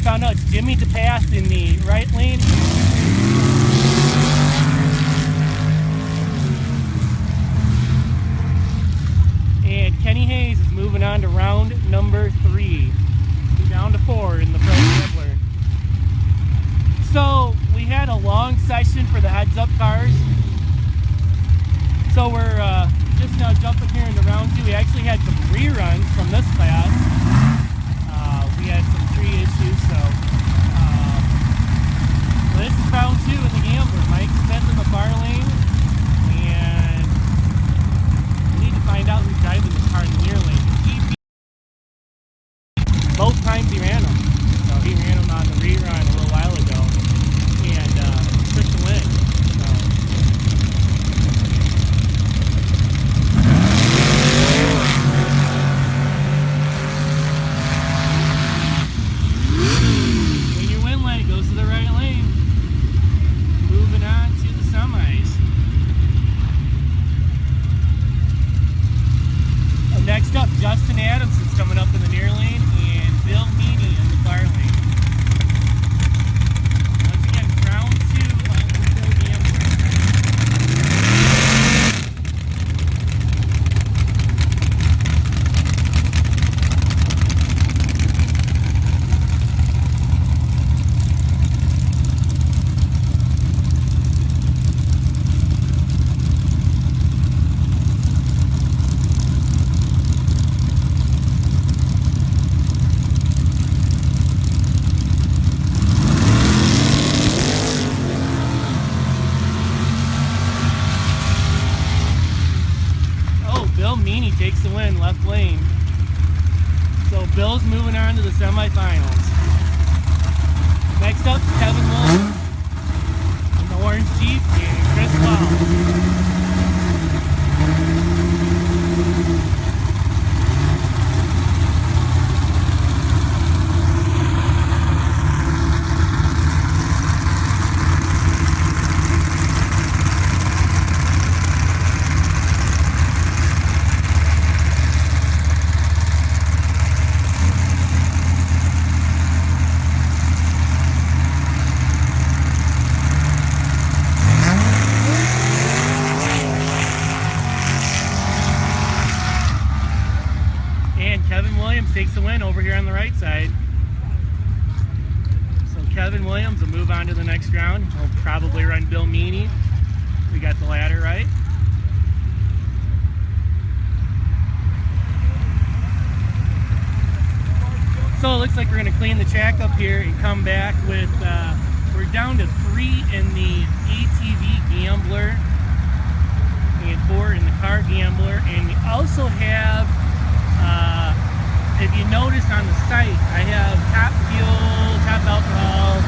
found out Jimmy DePass in the right lane. And Kenny Hayes is moving on to round number 3. We're down to 4 in the Pro Gambler. So we had a long session for the heads-up cars. So we're just now jumping here into round 2. We actually had some reruns from this class. We had some tree issues, so this is round 2 in the Gambler. Mike's set in the far lane, and we need to find out who's driving this car in the near lane. Both times he ran them. So he ran them on the rerun a little while ago, and took the win. Justin Adamson's coming up in the near lane, and Bill Meany in the far lane. Once again, round 2 of the Pro Gambler. Meany takes the win, left lane. So Bill's moving on to the semifinals. Next up, Kevin Williams in the orange Jeep and Chris Wells. Kevin Williams takes the win over here on the right side. So Kevin Williams will move on to the next round. He'll probably run Bill Meany. We got the ladder right. So it looks like we're going to clean the track up here and come back with, we're down to 3 in the ATV Gambler and 4 in the Car Gambler. And we also have, if you notice on the site, I have Top Fuel, Top Alcohol,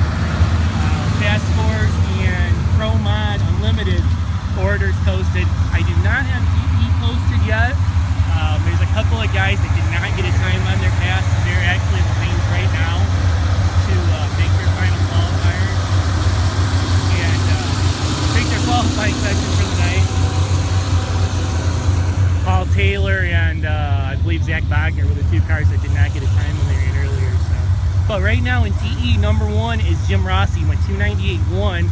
Fast Scores, and Pro Mod Unlimited orders posted. I do not have TE posted yet. There's a couple of guys that did not get a time on their pass. They're actually in the lanes right now to make their final qualifiers and take their qualifying session for the night. Paul Taylor and I believe Zach Wagner were the 2 cars that did not get a time when they ran earlier. So. But right now in TE, number 1 is Jim Rossi, went 298.1,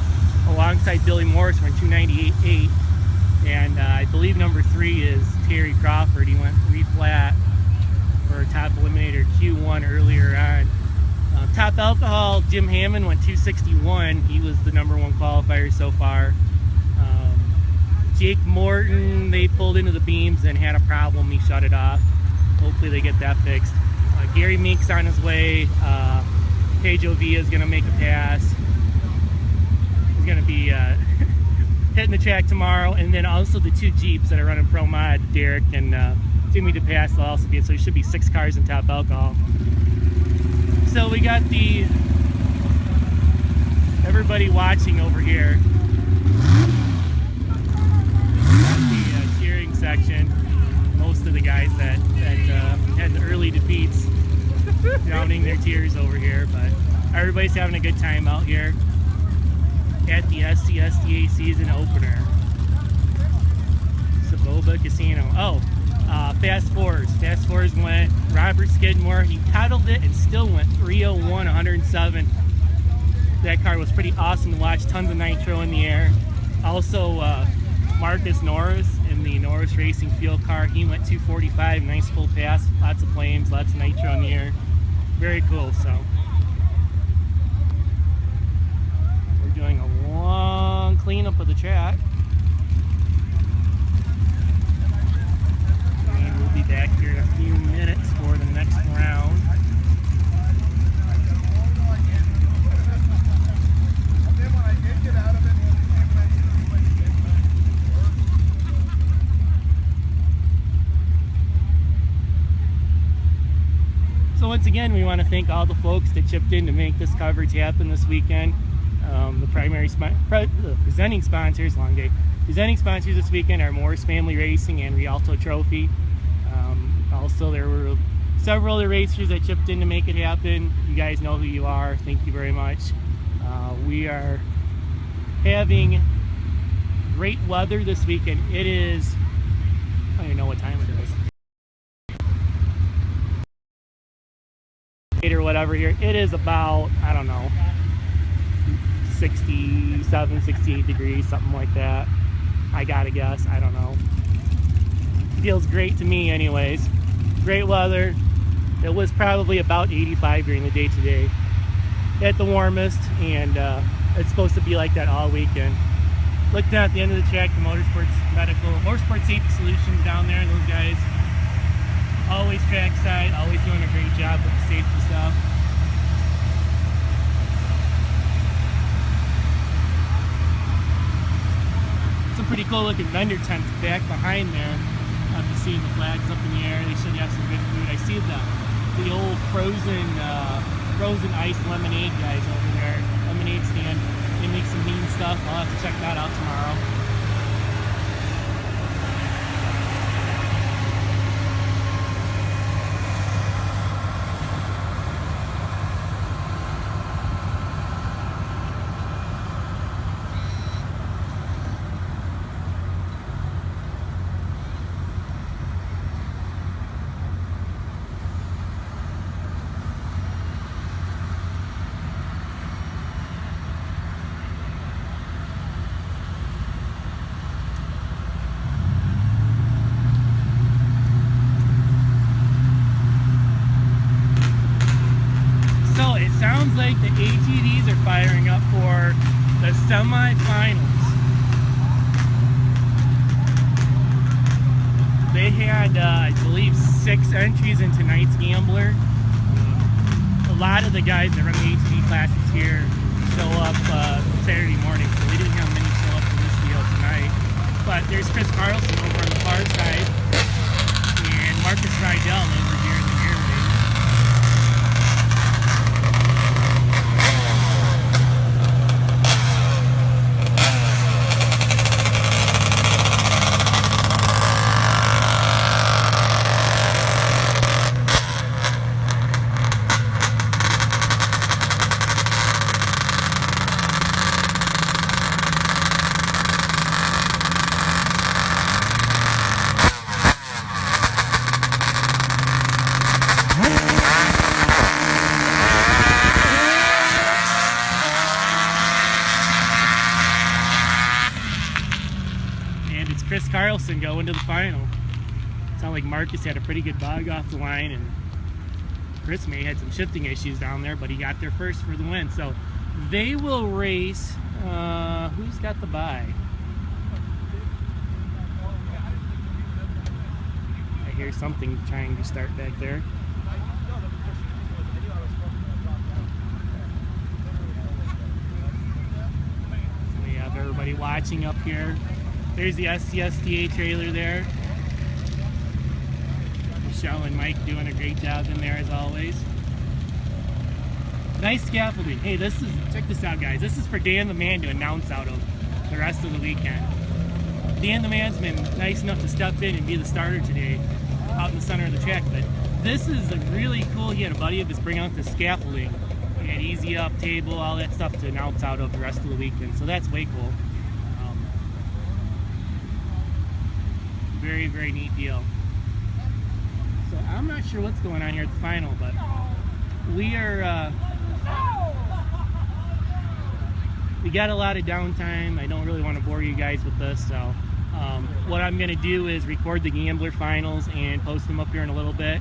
alongside Billy Morris, went 298.8. And I believe number 3 is Terry Crawford. He went 3 flat for top eliminator Q1 earlier on. Top Alcohol, Jim Hammond went 261. He was the number 1 qualifier so far. Jake Morton, they pulled into the beams and had a problem. He shut it off. Hopefully they get that fixed. Gary Meek's on his way. Pedro Villa is going to make a pass. He's going to be hitting the track tomorrow. And then also the 2 Jeeps that are running Pro Mod, Derek and Jimmy DePass will also be. So there should be 6 cars in Top Alcohol. So we got everybody watching over here. The cheering section. Most of the guys that had the early defeats drowning their tears over here, but everybody's having a good time out here at the SCSDA season opener. Soboba Casino. Oh, Fast fours went Robert Skidmore. He paddled it and still went 301, 107. That car was pretty awesome to watch. Tons of nitro in the air. Also, Marcus Norris in the Norris Racing Fuel car. He went 245, nice full pass, lots of flames, lots of nitro in the air. Very cool. So we're doing a long cleanup of the track. And we'll be back here in a few minutes for the next round. So once again, we want to thank all the folks that chipped in to make this coverage happen this weekend. The primary presenting sponsors, long day, presenting sponsors this weekend are Morris Family Racing and Rialto Trophy. Also, there were several other racers that chipped in to make it happen. You guys know who you are. Thank you very much. We are having great weather this weekend. It is, I don't even know what time it is. Or whatever here. It is about, I don't know, 67, 68 degrees, something like that. I gotta guess. I don't know. Feels great to me anyways. Great weather. It was probably about 85 during the day today at the warmest, and it's supposed to be like that all weekend. Looked at the end of the track, the Motorsports Safety Solutions down there. Those guys always trackside, always doing a great job with the safety stuff. Some pretty cool looking vendor tents back behind there. Have to see the flags up in the air. They should have some good food. I see the old frozen ice lemonade guys over there. Lemonade stand. They make some mean stuff. I'll have to check that out tomorrow. Sounds like the ATVs are firing up for the semifinals. They had, I believe, 6 entries in tonight's Gambler. A lot of the guys that run the ATV classes here show up Saturday morning, so we didn't have many show up for this deal tonight. But there's Chris Carlson over on the far side, and Marcus Rydell over here in the rear lane. Chris Carlson going to the final. Sounded like Marcus had a pretty good bog off the line, and Chris may had some shifting issues down there, but he got there first for the win. So they will race. Who's got the bye? I hear something trying to start back there. So we have everybody watching up here. There's the SCSDA trailer there. Michelle and Mike doing a great job in there as always. Nice scaffolding. Hey, check this out, guys. This is for Dan the Man to announce out of the rest of the weekend. Dan the Man's been nice enough to step in and be the starter today out in the center of the track, but this is really cool. He had a buddy of his bring out the scaffolding. He had easy up table, all that stuff to announce out of the rest of the weekend, so that's way cool. Very, very neat deal. So I'm not sure what's going on here at the final, but we are we got a lot of downtime. I don't really want to bore you guys with this, so what I'm going to do is record the Gambler finals and post them up here in a little bit,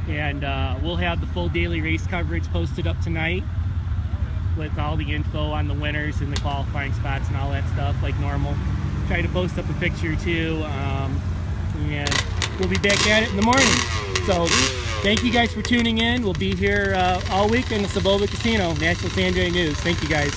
and we'll have the full daily race coverage posted up tonight with all the info on the winners and the qualifying spots and all that stuff like normal. Try to post up a picture too, and we'll be back at it in the morning. So thank you guys for tuning in. We'll be here all week in the Soboba Casino, National San Jose News. Thank you guys.